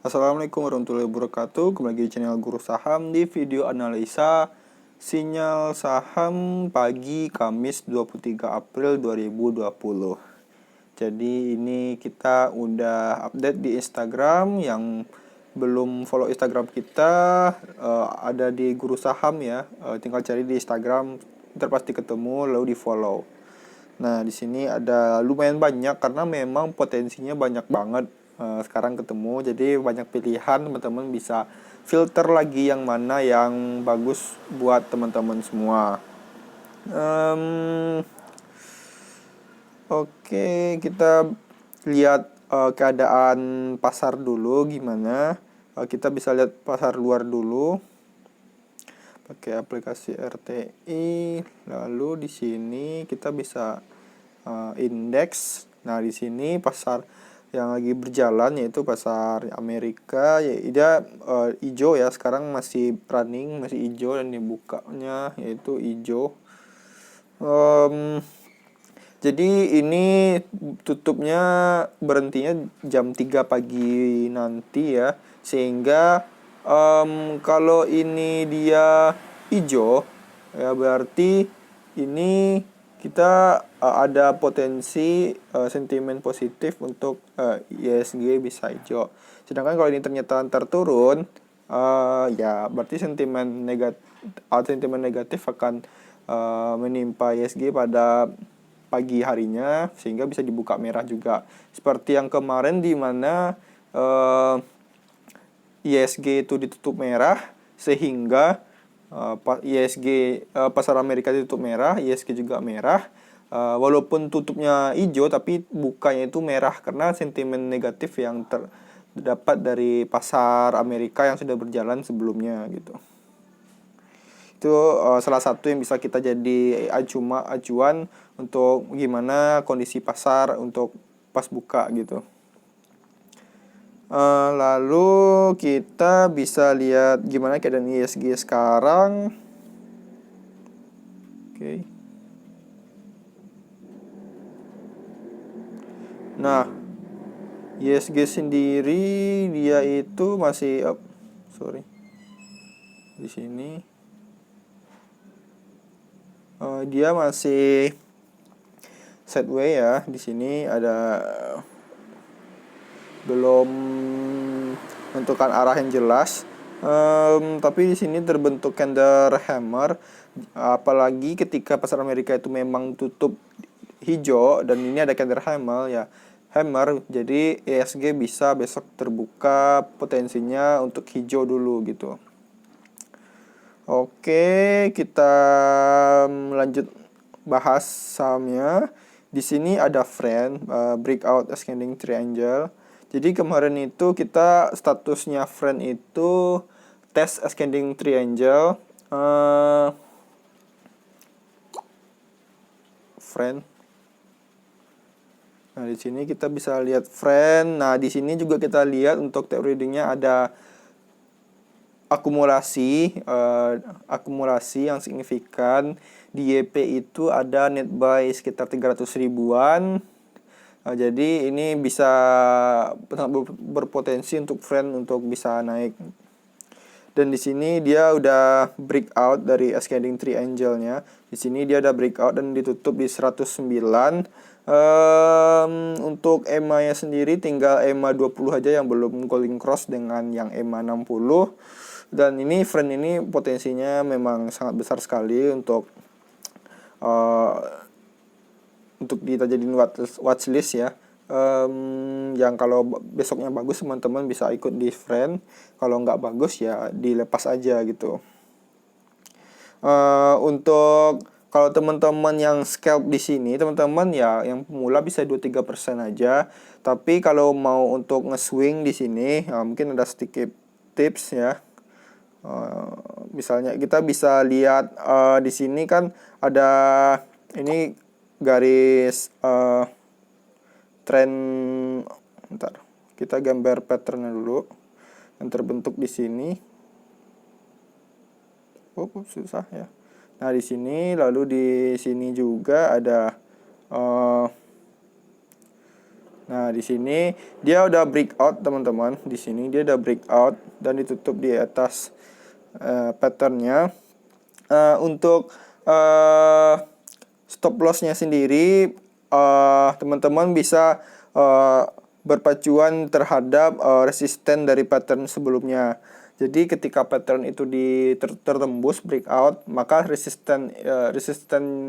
Assalamualaikum warahmatullahi wabarakatuh. Kembali lagi di channel Guru Saham di video analisa sinyal saham pagi Kamis 23 April 2020. Jadi ini kita udah update di Instagram. Yang belum follow Instagram kita ada di Guru Saham ya. Tinggal cari di Instagram, ntar pasti ketemu lalu di follow. Nah, di sini ada lumayan banyak karena memang potensinya banyak banget sekarang ketemu. Jadi banyak pilihan, teman-teman bisa filter lagi yang mana yang bagus buat teman-teman semua. Oke, kita lihat keadaan pasar dulu gimana. Kita bisa lihat pasar luar dulu pakai aplikasi RTI. Lalu di sini kita bisa indeks. Nah, di sini pasar yang lagi berjalan yaitu pasar Amerika, ya dia hijau ya, sekarang masih running, masih hijau dan dibukanya yaitu hijau. Jadi ini tutupnya berhentinya jam 3 pagi nanti ya, sehingga kalau ini dia hijau ya berarti ini kita ada potensi sentimen positif untuk ISG bisa hijau. Sedangkan kalau ini ternyata turun, ya berarti sentimen negatif akan menimpa ISG pada pagi harinya, sehingga bisa dibuka merah juga. Seperti yang kemarin di mana ISG itu ditutup merah, sehingga pasar Amerika ditutup merah, ISG juga merah. Walaupun tutupnya hijau tapi bukanya itu merah karena sentimen negatif yang terdapat dari pasar Amerika yang sudah berjalan sebelumnya gitu. Itu salah satu yang bisa kita jadi acuan untuk gimana kondisi pasar untuk pas buka gitu. Lalu kita bisa lihat gimana keadaan ISG sekarang. Oke. Nah, ISG sendiri dia itu masih di sini dia masih sideways ya. Di sini ada belum menentukan arah yang jelas. Tapi di sini terbentuk candle hammer, apalagi ketika pasar Amerika itu memang tutup hijau dan ini ada candle hammer, jadi ISG bisa besok terbuka potensinya untuk hijau dulu gitu. Oke, kita lanjut bahas sahamnya. Di sini ada friend breakout ascending triangle. Jadi kemarin itu kita statusnya friend itu tes ascending triangle. Friend. Nah, di sini kita bisa lihat friend. Nah, di sini juga kita lihat untuk teori readingnya ada akumulasi yang signifikan. Di YP itu ada net buy sekitar 300 ribuan. Jadi ini bisa berpotensi untuk friend untuk bisa naik. Dan di sini dia udah breakout dari ascending triangle-nya. Di sini dia udah breakout dan ditutup di 109. Untuk EMA-nya sendiri tinggal EMA 20 aja yang belum calling cross dengan yang EMA 60. Dan ini friend ini potensinya memang sangat besar sekali untuk kita jadiin watchlist ya. Yang kalau besoknya bagus teman-teman bisa ikut di friend, kalau nggak bagus ya dilepas aja gitu. Untuk kalau teman-teman yang scalp di sini, teman-teman ya yang pemula bisa 2-3% aja. Tapi kalau mau untuk nge-swing di sini, mungkin ada sedikit tips ya. Misalnya kita bisa lihat di sini kan ada ini garis tren. Bentar, kita gambar patternnya dulu yang terbentuk di sini. Susah ya. Nah, di sini lalu di sini juga ada Nah, di sini dia udah breakout, teman-teman. Di sini dia udah breakout dan ditutup di atas patternnya. Untuk stop lossnya sendiri, teman-teman bisa berpacuan terhadap resisten dari pattern sebelumnya. Jadi ketika pattern itu tertembus breakout, maka resisten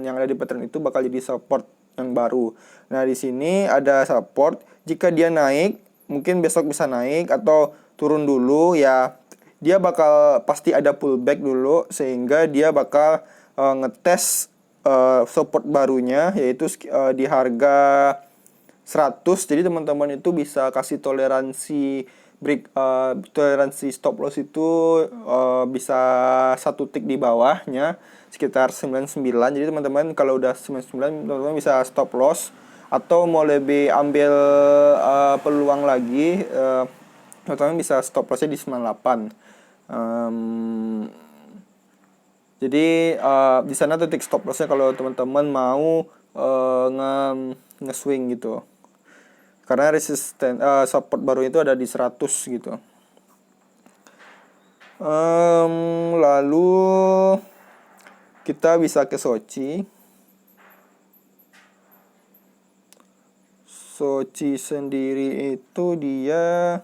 yang ada di pattern itu bakal jadi support yang baru. Nah, di sini ada support. Jika dia naik, mungkin besok bisa naik atau turun dulu ya. Dia bakal pasti ada pullback dulu sehingga dia bakal ngetes support barunya, yaitu di harga 100. Jadi teman-teman itu bisa kasih toleransi stop loss itu bisa 1 tick di bawahnya sekitar 99. Jadi teman-teman kalau udah 99, teman-teman bisa stop loss, atau mau lebih ambil peluang lagi, teman-teman bisa stop lossnya di 98. Jadi di sana titik stop lossnya kalau teman-teman mau nge-swing gitu. Karena resisten support baru itu ada di 100 gitu. Lalu kita bisa ke Sochi. Sochi sendiri itu dia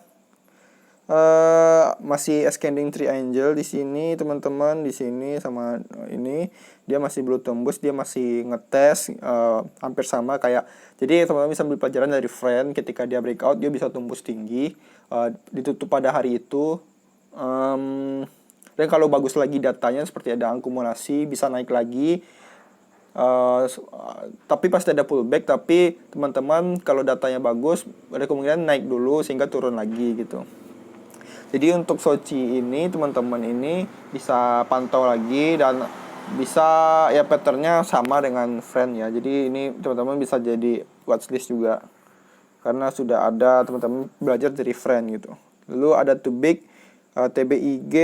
masih ascending triangle di sini, teman-teman. Di sini sama ini dia masih belum tembus, dia masih ngetes hampir sama kayak. Jadi teman-teman bisa ambil pelajaran dari friend, ketika dia breakout dia bisa tembus tinggi, ditutup pada hari itu. Dan kalau bagus lagi datanya seperti ada akumulasi, bisa naik lagi. Tapi pasti ada pullback, tapi teman-teman kalau datanya bagus ada kemungkinan naik dulu sehingga turun lagi gitu. Jadi untuk Sochi ini teman-teman ini bisa pantau lagi dan bisa ya patternnya sama dengan friend ya. Jadi ini teman-teman bisa jadi watchlist juga karena sudah ada teman-teman belajar dari friend gitu. Lalu ada too big TBIG,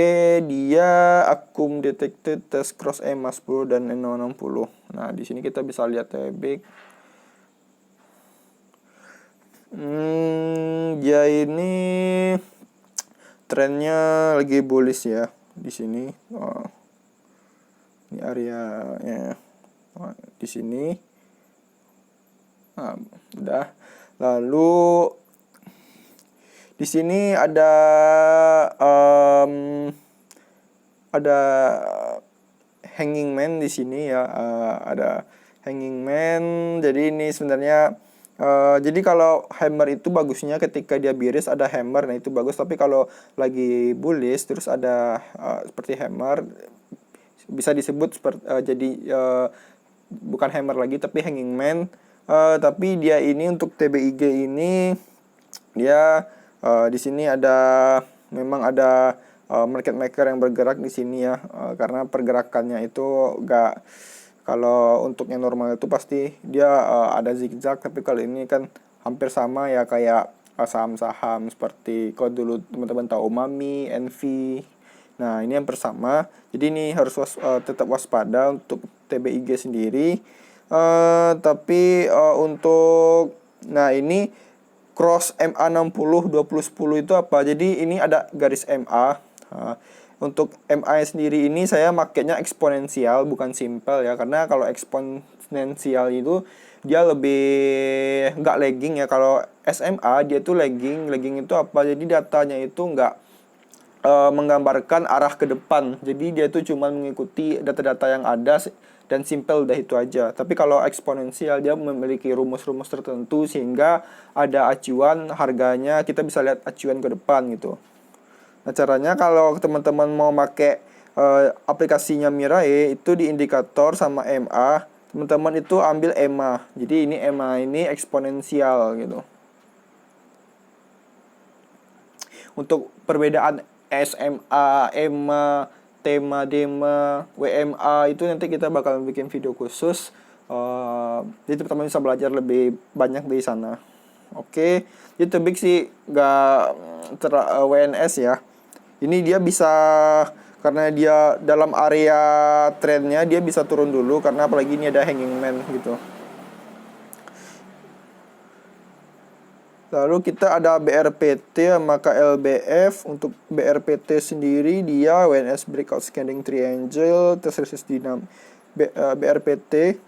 dia akum detected test cross EMA 10 dan EMA 60. Nah, di sini kita bisa lihat TBIG. Dia ini trennya lagi bullish ya di sini. Ini areanya di sini. Udah. Lalu di sini ada hanging man di sini ya. Ada hanging man. Jadi ini sebenarnya jadi kalau hammer itu bagusnya ketika dia bearish ada hammer, nah itu bagus. Tapi kalau lagi bullish terus ada seperti hammer, bisa disebut jadi bukan hammer lagi tapi hanging man. Tapi dia ini untuk TBIG ini dia di sini memang ada market maker yang bergerak di sini ya, karena pergerakannya itu kalau untuk yang normal itu pasti dia ada zigzag, tapi kalau ini kan hampir sama ya kayak saham-saham seperti kalau dulu teman-teman tahu Mami, Envy. Nah, ini yang bersama. Jadi ini harus tetap waspada untuk TBIG sendiri. Tapi untuk ini cross MA60 2010 itu apa? Jadi ini ada garis MA. Untuk MA sendiri ini saya makainya eksponensial bukan simple ya, karena kalau eksponensial itu dia lebih nggak lagging ya. Kalau SMA dia tuh lagging itu apa? Jadi datanya itu nggak menggambarkan arah ke depan. Jadi dia itu cuma mengikuti data-data yang ada dan simple, udah itu aja. Tapi kalau eksponensial dia memiliki rumus-rumus tertentu sehingga ada acuan harganya, kita bisa lihat acuan ke depan gitu. Nah, caranya kalau teman-teman mau pakai aplikasinya Mirai itu di indikator sama MA, teman-teman itu ambil EMA. Jadi ini EMA ini eksponensial gitu. Untuk perbedaan SMA, EMA, tema, dema, WMA itu nanti kita bakal bikin video khusus. Jadi teman-teman bisa belajar lebih banyak dari sana. Oke, jadi tebik sih nggak WNS ya. Ini dia bisa, karena dia dalam area trendnya dia bisa turun dulu, karena apalagi ini ada hanging man gitu. Lalu kita ada BRPT sama KLBF. Untuk BRPT sendiri dia WNS Breakout Scanning Triangle, Test Resist Dynamic. BRPT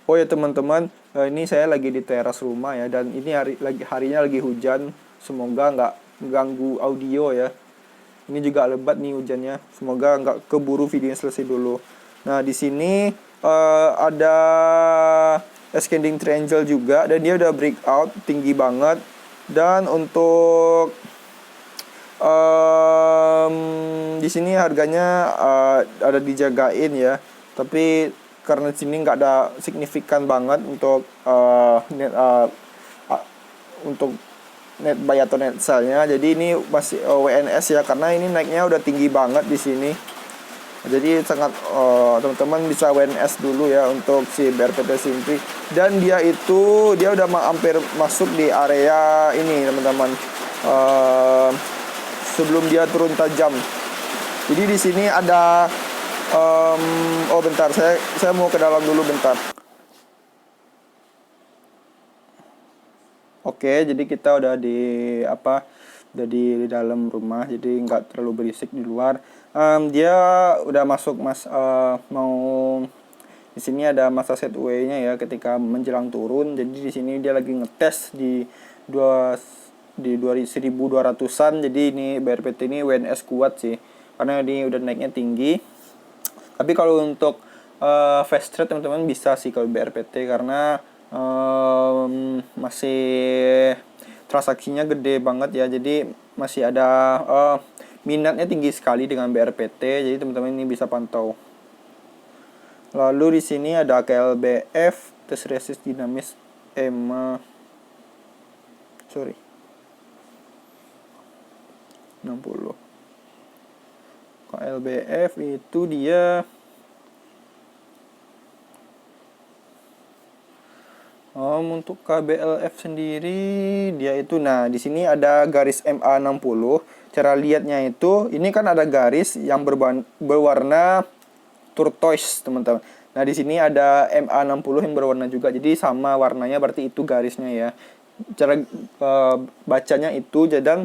oh ya teman-teman, ini saya lagi di teras rumah ya, dan ini harinya lagi hujan. Semoga nggak ganggu audio ya. Ini juga lebat nih hujannya. Semoga nggak keburu videonya selesai dulu. Nah di sini ada Ascending Triangle juga, dan dia udah breakout tinggi banget. Dan untuk di sini harganya ada dijagain ya, tapi karena di sini nggak ada signifikan banget untuk untuk net buy atau net sell-nya. Jadi ini masih WNS ya, karena ini naiknya udah tinggi banget di sini. Jadi sangat teman-teman bisa WNS dulu ya untuk si BRPT Simply. Dan dia udah hampir masuk di area ini teman-teman, sebelum dia turun tajam. Jadi di sini ada oh bentar, saya mau ke dalam dulu bentar. Oke, jadi kita udah di dalam rumah, jadi nggak terlalu berisik di luar. Dia udah masuk mau di sini ada masa set away-nya ya ketika menjelang turun. Jadi di sini dia lagi ngetes di 1200-an. Jadi ini BRPT ini WNS kuat sih, karena ini udah naiknya tinggi. Tapi kalau untuk fast trade teman-teman bisa sih kalau BRPT, karena masih transaksinya gede banget ya. Jadi masih ada minatnya tinggi sekali dengan BRPT. Jadi teman-teman ini bisa pantau. Lalu di sini ada KLBF, Test Resist Dinamis EMA 60. KLBF itu dia untuk KBLF sendiri dia itu, nah di sini ada garis MA60. Cara lihatnya itu, ini kan ada garis yang berwarna turquoise teman-teman. Nah di sini ada MA60 yang berwarna juga, jadi sama warnanya, berarti itu garisnya ya. Cara bacanya itu, dan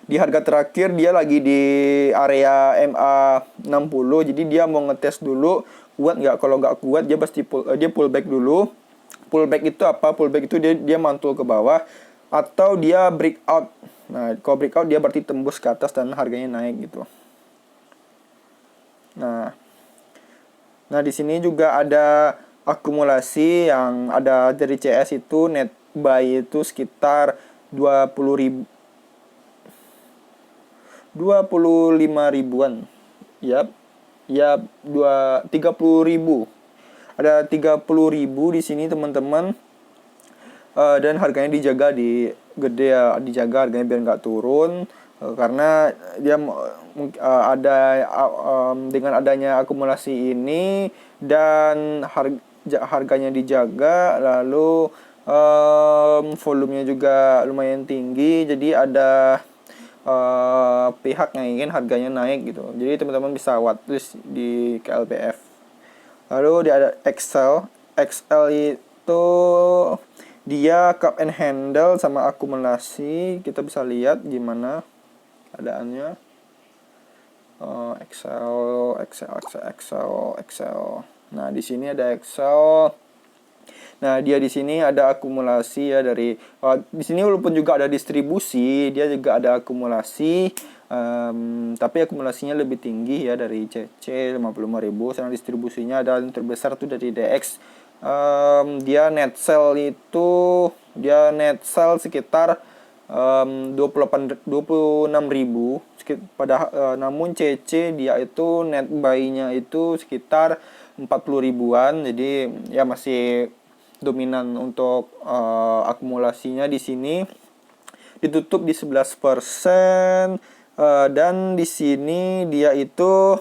di harga terakhir dia lagi di area MA60. Jadi dia mau ngetes dulu kuat nggak. Kalau nggak kuat dia pasti pullback dulu. Pullback itu apa? Pullback itu dia mantul ke bawah atau dia breakout. Nah, kalau breakout dia berarti tembus ke atas dan harganya naik gitu. Nah di sini juga ada akumulasi yang ada dari CS itu net buy itu sekitar 25 ribuan. Yap, 30 ribu. Ada 30 ribu di sini teman-teman. Dan harganya dijaga gede ya, dijaga harganya biar nggak turun. Karena dia dengan adanya akumulasi ini dan harganya dijaga, lalu volumenya juga lumayan tinggi. Jadi ada pihak yang ingin harganya naik gitu. Jadi teman-teman bisa watchlist di KLBF. Lalu dia ada XL itu dia cup and handle sama akumulasi. Kita bisa lihat gimana keadaannya. Excel. Nah di sini ada Excel. Nah dia di sini ada akumulasi ya dari di sini, walaupun juga ada distribusi, dia juga ada akumulasi. Tapi akumulasinya lebih tinggi ya dari CC 55.000, sedang distribusinya ada yang terbesar tuh dari DX. Dia net sell sekitar 26.000 namun CC dia itu net buy-nya itu sekitar 40 ribuan. Jadi ya masih dominan untuk akumulasinya. Di sini ditutup di 11%. Dan di sini dia itu,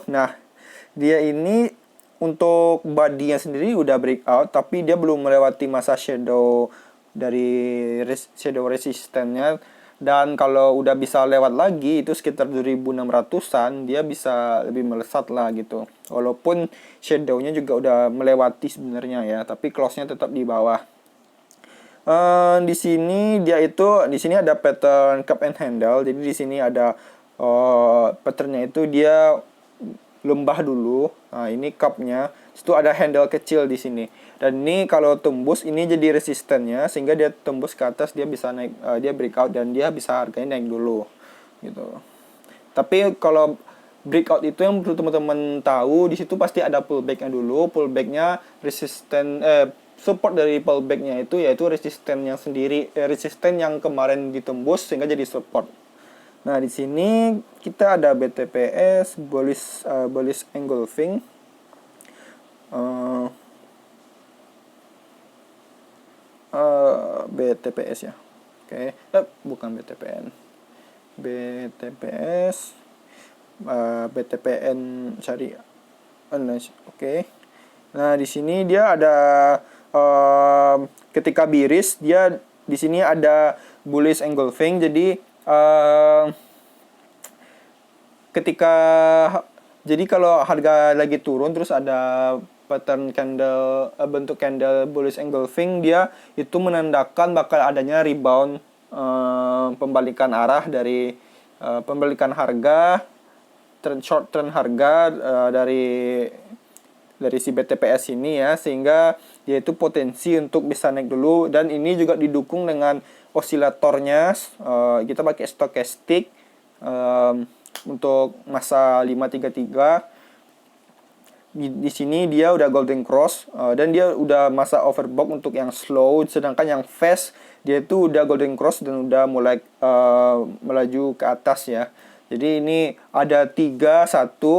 dia ini untuk body-nya sendiri udah breakout, tapi dia belum melewati masa shadow dari shadow resistance-nya. Dan kalau udah bisa lewat lagi itu sekitar 2600-an, dia bisa lebih melesat lah gitu. Walaupun shadow-nya juga udah melewati sebenarnya ya, tapi close-nya tetap di bawah. Di sini di sini ada pattern cup and handle. Jadi di sini ada patternnya itu dia lembah dulu. Nah, ini cupnya. Itu ada handle kecil di sini. Dan ini kalau tembus ini jadi resistennya sehingga dia tembus ke atas, dia bisa naik, dia breakout dan dia bisa harganya naik dulu gitu. Tapi kalau breakout itu yang perlu teman-teman tahu, di situ pasti ada pullbacknya dulu. Pullbacknya resisten support dari pullbacknya itu yaitu resisten yang sendiri, resisten yang kemarin ditembus sehingga jadi support. Nah, di sini kita ada BTPS bullish engulfing. BTPS ya. Oke, bukan BTPN. BTPS BTPN cari oke. Nah, di sini dia ada ketika bearish dia di sini ada bullish engulfing. Jadi jadi kalau harga lagi turun terus ada pattern candle, bentuk candle bullish engulfing, dia itu menandakan bakal adanya rebound, pembalikan arah dari pembalikan harga, short trend harga dari si BTPS ini ya, sehingga dia itu potensi untuk bisa naik dulu. Dan ini juga didukung dengan osilatornya, kita pakai stokastik untuk masa 533. Di sini dia udah golden cross, dan dia udah masa overbought untuk yang slow, sedangkan yang fast dia itu udah golden cross dan udah mulai melaju ke atas ya. Jadi ini ada 1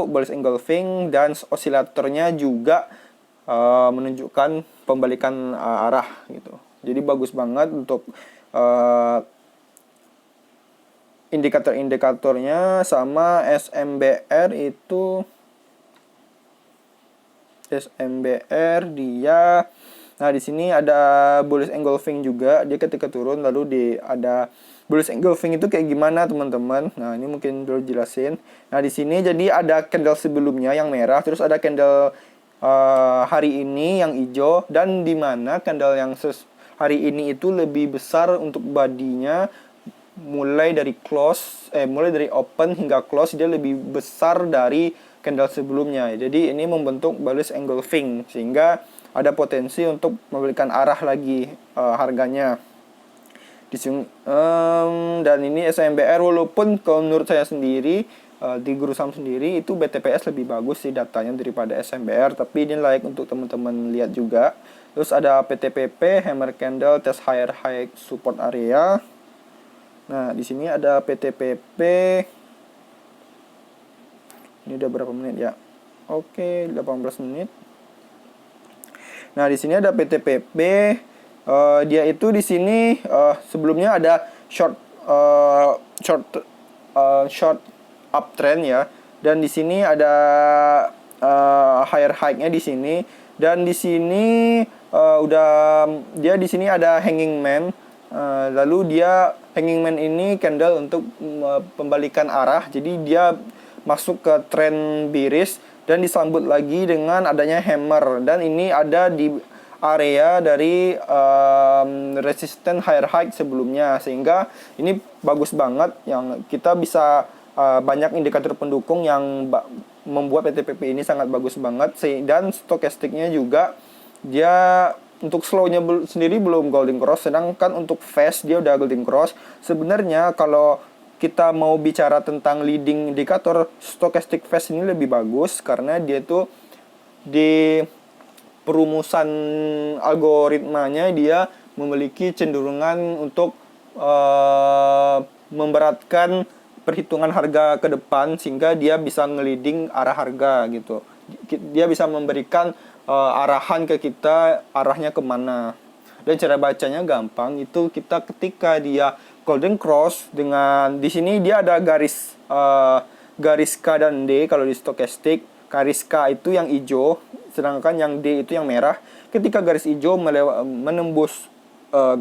bullish engulfing dan osilatornya juga menunjukkan pembalikan arah gitu. Jadi bagus banget untuk indikator-indikatornya. Sama SMBR dia, nah di sini ada bullish engulfing juga. Dia ketika turun lalu ada bullish engulfing itu kayak gimana teman-teman. Nah, ini mungkin dulu jelasin. Nah, di sini jadi ada candle sebelumnya yang merah, terus ada candle hari ini yang hijau, dan di mana candle yang hari ini itu lebih besar untuk badinya, mulai dari open hingga close dia lebih besar dari candle sebelumnya. Jadi ini membentuk bullish engulfing sehingga ada potensi untuk memberikan arah lagi harganya. Dan ini SMBR, walaupun kalau menurut saya sendiri di Guru Saham sendiri itu BTPS lebih bagus sih datanya daripada SMBR, tapi ini layak untuk teman-teman lihat juga. Terus ada PTPP, hammer candle, test higher high support area. Nah, di sini ada PTPP. Ini udah berapa menit ya? Oke, 18 menit. Nah, di sini ada PTPP. Dia itu di sini sebelumnya ada short uptrend ya. Dan di sini ada higher high-nya di sini. Dan di sini dia di sini ada hanging man. Lalu dia hanging man ini candle untuk pembalikan arah. Jadi dia masuk ke trend bearish dan disambut lagi dengan adanya hammer, dan ini ada di area dari resisten higher high sebelumnya, sehingga ini bagus banget yang kita bisa banyak indikator pendukung yang membuat PTPP ini sangat bagus banget. Dan stokastiknya juga dia untuk slownya sendiri belum golden cross, sedangkan untuk fast dia udah golden cross. Sebenarnya kalau kita mau bicara tentang leading indikator, stochastic fast ini lebih bagus karena dia tuh di perumusan algoritmanya dia memiliki cenderungan untuk memberatkan perhitungan harga ke depan, sehingga dia bisa nge-leading arah harga gitu. Dia bisa memberikan arahan ke kita, arahnya kemana. Dan cara bacanya gampang, itu kita ketika dia golden cross dengan di sini dia ada garis K dan D kalau di stokastik. Garis K itu yang hijau, sedangkan yang D itu yang merah. Ketika garis hijau menembus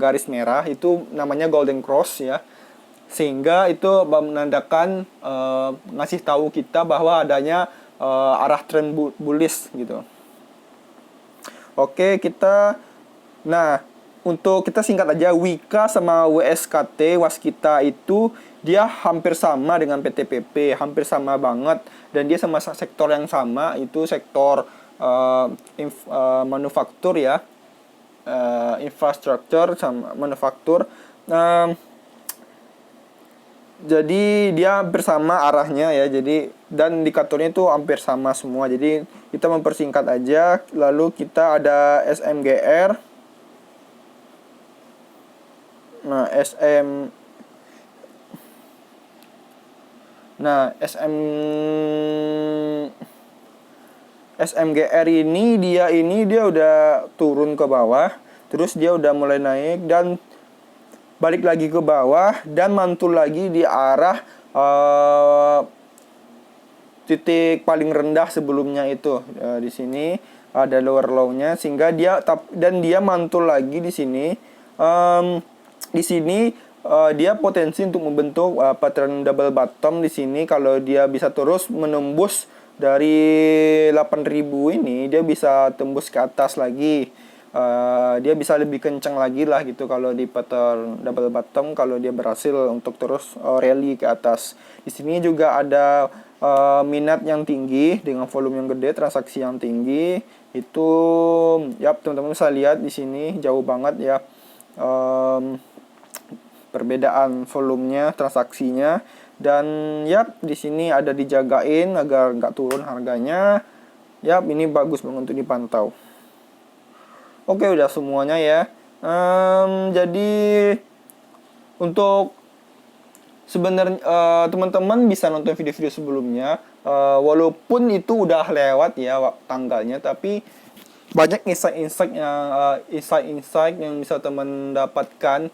garis merah itu namanya golden cross ya. sehingga itu menandakan ngasih tahu kita bahwa adanya arah tren bullish gitu. Oke, nah untuk kita singkat aja, Wika sama WSKT Waskita itu dia hampir sama dengan PTPP, hampir sama banget, dan dia sama sektor yang sama, itu sektor manufaktur ya, infrastruktur sama manufaktur. Jadi dia bersama arahnya ya, jadi dan indikatornya itu hampir sama semua. Jadi kita mempersingkat aja, lalu kita ada SMGR. Nah, SMGR ini dia udah turun ke bawah, terus dia udah mulai naik dan balik lagi ke bawah dan mantul lagi di arah titik paling rendah sebelumnya itu. Di sini ada lower low-nya, sehingga dia mantul lagi di sini. Di sini dia potensi untuk membentuk pattern double bottom di sini. Kalau dia bisa terus menembus dari 8.000 ini, dia bisa tembus ke atas lagi. Dia bisa lebih kencang lagi lah gitu kalau di pattern double bottom, kalau dia berhasil untuk terus rally ke atas. Di sini juga ada minat yang tinggi dengan volume yang gede, transaksi yang tinggi. Itu ya teman-teman bisa lihat di sini jauh banget ya perbedaan volumenya, transaksinya, dan ya di sini ada dijagain agar nggak turun harganya. Ya ini bagus banget untuk dipantau. Oke, udah semuanya ya. Jadi untuk sebenarnya teman-teman bisa nonton video-video sebelumnya, walaupun itu udah lewat ya tanggalnya, tapi banyak insight yang bisa teman dapatkan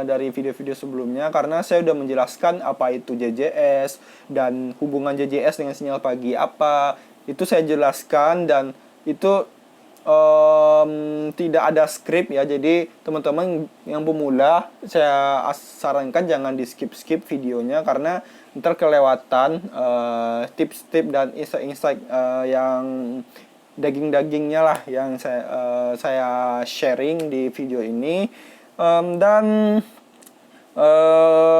dari video-video sebelumnya, karena saya udah menjelaskan apa itu JJS dan hubungan JJS dengan sinyal pagi apa, itu saya jelaskan, dan itu tidak ada skrip ya. Jadi teman-teman yang pemula saya sarankan jangan di skip videonya, karena ntar kelewatan tips-tips dan insight yang daging-dagingnya lah yang saya sharing di video ini. Dan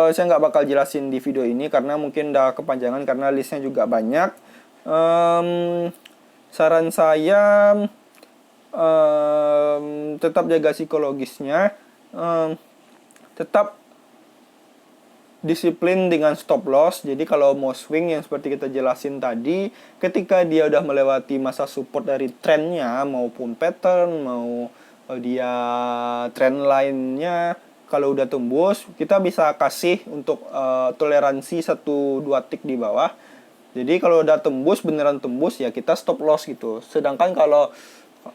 saya nggak bakal jelasin di video ini karena mungkin udah kepanjangan, karena listnya juga banyak. Saran saya tetap jaga psikologisnya, tetap disiplin dengan stop loss. Jadi kalau mau swing yang seperti kita jelasin tadi, ketika dia udah melewati masa support dari trennya maupun pattern, mau dia trend line-nya, kalau udah tembus kita bisa kasih untuk toleransi 1-2 tick di bawah. Jadi kalau udah tembus, beneran tembus ya kita stop loss gitu. Sedangkan kalau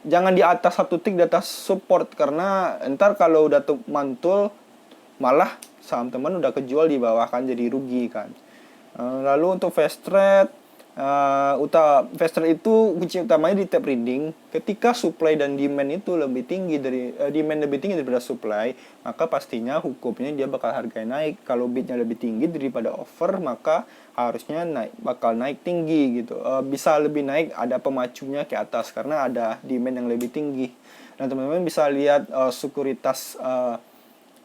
jangan di atas 1 tick, di atas support, karena ntar kalau udah mantul malah saham teman udah kejual di bawah kan, jadi rugi kan. Lalu untuk fast trade, fast trade itu kunci utamanya di tap reading. Ketika supply dan demand itu lebih tinggi daripada supply, maka pastinya hukumnya dia bakal harga naik. Kalau bidnya lebih tinggi daripada offer, maka harusnya bakal naik tinggi gitu. Bisa lebih naik, ada pemacunya ke atas karena ada demand yang lebih tinggi. Dan teman-teman bisa lihat sekuritas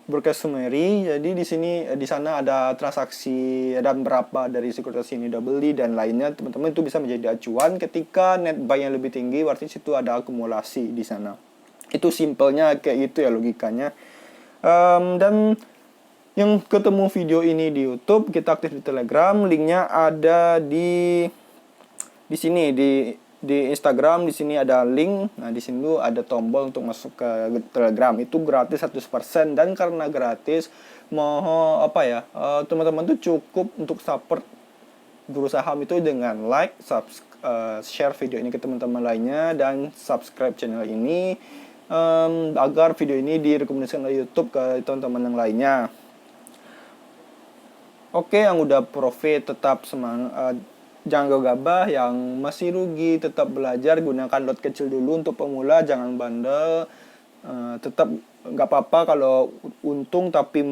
brokerage summary. Jadi di sana ada transaksi dan berapa dari sekuritas ini udah beli dan lainnya. Teman-teman itu bisa menjadi acuan. Ketika net buy yang lebih tinggi, berarti situ ada akumulasi di sana. Itu simpelnya kayak gitu ya logikanya. Dan yang ketemu video ini di YouTube, kita aktif di Telegram. Linknya ada di sini di Instagram. Di sini ada link. Nah, di sini tuh ada tombol untuk masuk ke Telegram. Itu gratis 100%, dan karena gratis, teman-teman tuh cukup untuk support Guru Saham itu dengan like, share video ini ke teman-teman lainnya, dan subscribe channel ini agar video ini direkomendasikan oleh YouTube ke teman-teman yang lainnya. Oke, yang udah profit tetap semangat, jangan gegabah. Yang masih rugi tetap belajar, gunakan lot kecil dulu untuk pemula, jangan bandel. Tetap nggak apa-apa kalau untung tapi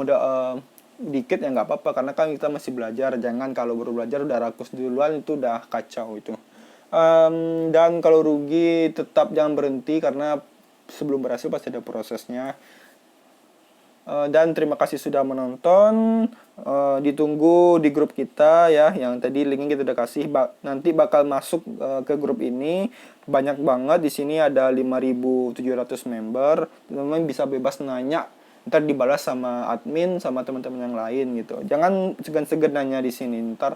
dikit ya nggak apa-apa, karena kan kita masih belajar. Jangan kalau baru belajar udah rakus duluan, itu udah kacau itu. Dan kalau rugi tetap jangan berhenti, karena sebelum berhasil pasti ada prosesnya. Dan terima kasih sudah menonton. Ditunggu di grup kita ya, yang tadi linknya kita udah kasih. Nanti bakal masuk ke grup ini. Banyak banget di sini, ada 5.700 member. Teman-teman bisa bebas nanya, ntar dibalas sama admin sama teman-teman yang lain gitu. Jangan segan-segan nanya di sini. Ntar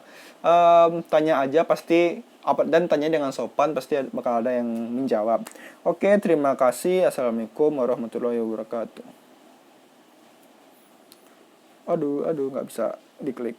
tanya aja pasti, dan tanya dengan sopan, pasti bakal ada yang menjawab. Oke, terima kasih. Assalamualaikum warahmatullahi wabarakatuh. Aduh, nggak bisa diklik.